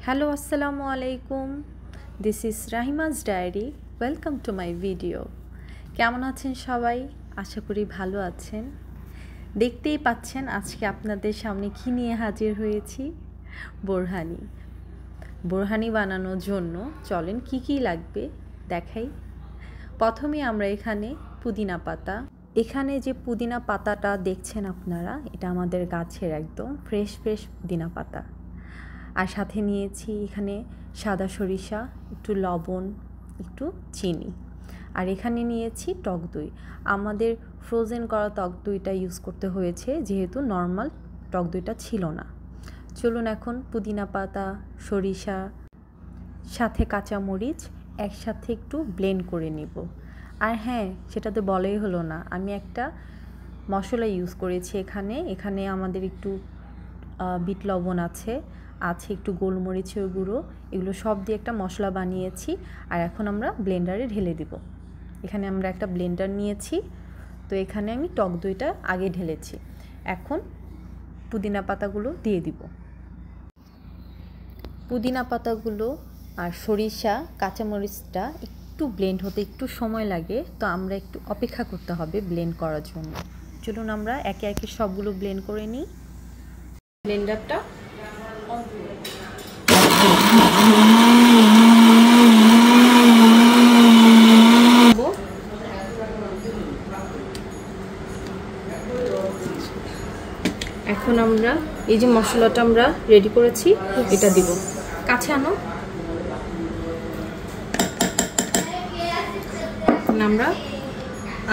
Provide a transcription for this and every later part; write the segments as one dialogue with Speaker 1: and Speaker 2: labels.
Speaker 1: Hello, Assalamu alaikum. This is Rahima's Diary. Welcome to my video. কেমন আছেন সবাই? আশা করি ভালো আছেন। দেখতেই পাচ্ছেন আজকে আপনাদের সামনে কি নিয়ে হাজির হয়েছি। বোরহানি বানানোর জন্য চলেন কি লাগবে দেখাই। প্রথমে আমরা এখানে পুদিনা পাতা, এখানে যে পুদিনা পাতাটা দেখছেন আপনারা, এটা আমাদের গাছের একদম ফ্রেশ পুদিনা পাতা। আর সাথে নিয়েছি এখানে সাদা সরিষা, একটু লবণ, একটু চিনি। আর এখানে নিয়েছি টক দই। আমাদের ফ্রোজেন করা টক দইটা ইউজ করতে হয়েছে যেহেতু নর্মাল টক দইটা ছিল না। চলুন এখন পুদিনা পাতা, সরিষা সাথে কাঁচামরিচ একসাথে একটু ব্লেন্ড করে নিব। আর হ্যাঁ, সেটা তো বলাই হলো না, আমি একটা মশলা ইউজ করেছি এখানে আমাদের একটু বিট লবণ আছে একটু গোলমরিচের গুঁড়ো, এগুলো সব দিয়ে একটা মশলা বানিয়েছি। আর এখন আমরা ব্লেন্ডারে ঢেলে দিব। এখানে আমরা একটা ব্লেন্ডার নিয়েছি, তো এখানে আমি টক দইটা আগে ঢেলেছি। এখন পুদিনা পাতাগুলো দিয়ে দিব। পুদিনা পাতাগুলো আর সরিষা কাঁচামরিচটা একটু ব্লেন্ড হতে একটু সময় লাগে, তো আমরা একটু অপেক্ষা করতে হবে ব্লেন্ড করার জন্য। চলুন আমরা একে একে সবগুলো ব্লেন্ড করে নিই। ব্লেন্ডারটা এখন আমরা এই যে মশলাটা আমরা রেডি করেছি এটা দিব। কাছে আনো। এখন আমরা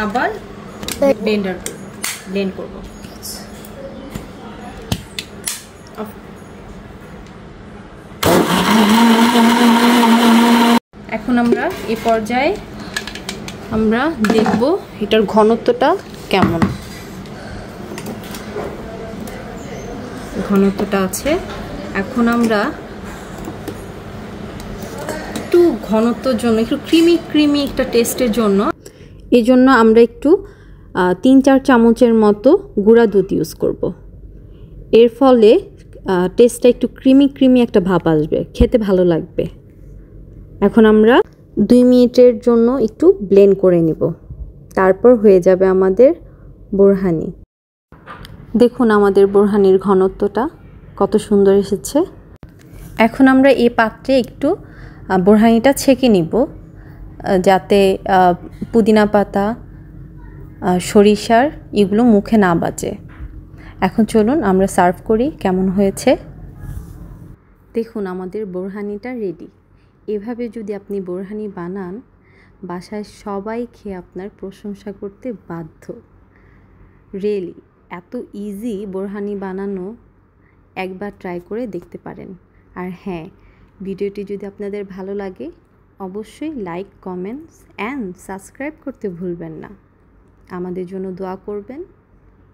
Speaker 1: আবার ব্লেন্ড করব। এখন আমরা এই পর্যায়ে আমরা দেখব এটার ঘনত্বটা কেমন। ঘনত্বটা আছে। এখন আমরা একটু ঘনত্বের জন্য, একটু ক্রিমি একটা টেস্টের জন্য, এই জন্য আমরা একটু 3-4 চামচের মতো গুঁড়া দুধ ইউজ করব। এর ফলে টেস্টটা একটু ক্রিমি একটা ভাব আসবে, খেতে ভালো লাগবে। এখন আমরা 2 মিনিটের জন্য একটু ব্লেন্ড করে নিব, তারপর হয়ে যাবে আমাদের বোরহানি। দেখুন আমাদের বোরহানির ঘনত্বটা কত সুন্দর এসেছে। এখন আমরা এই পাত্রে একটু বোরহানিটা ছেঁকে নিব, যাতে পুদিনা পাতা সরিষার এগুলো মুখে না বাজে। এখন চলুন আমরা সার্ভ করি কেমন হয়েছে। দেখুন আমাদের বোরহানিটা রেডি। এভাবে যদি আপনি বোরহানি বানান, বাসায় সবাই খেয়ে আপনার প্রশংসা করতে বাধ্য। রিয়েলি এত ইজি বোরহানি বানানো, একবার ট্রাই করে দেখতে পারেন। আর হ্যাঁ, ভিডিওটি যদি আপনাদের ভালো লাগে অবশ্যই লাইক, কমেন্টস অ্যান্ড সাবস্ক্রাইব করতে ভুলবেন না। আমাদের জন্য দোয়া করবেন।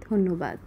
Speaker 1: ধন্যবাদ।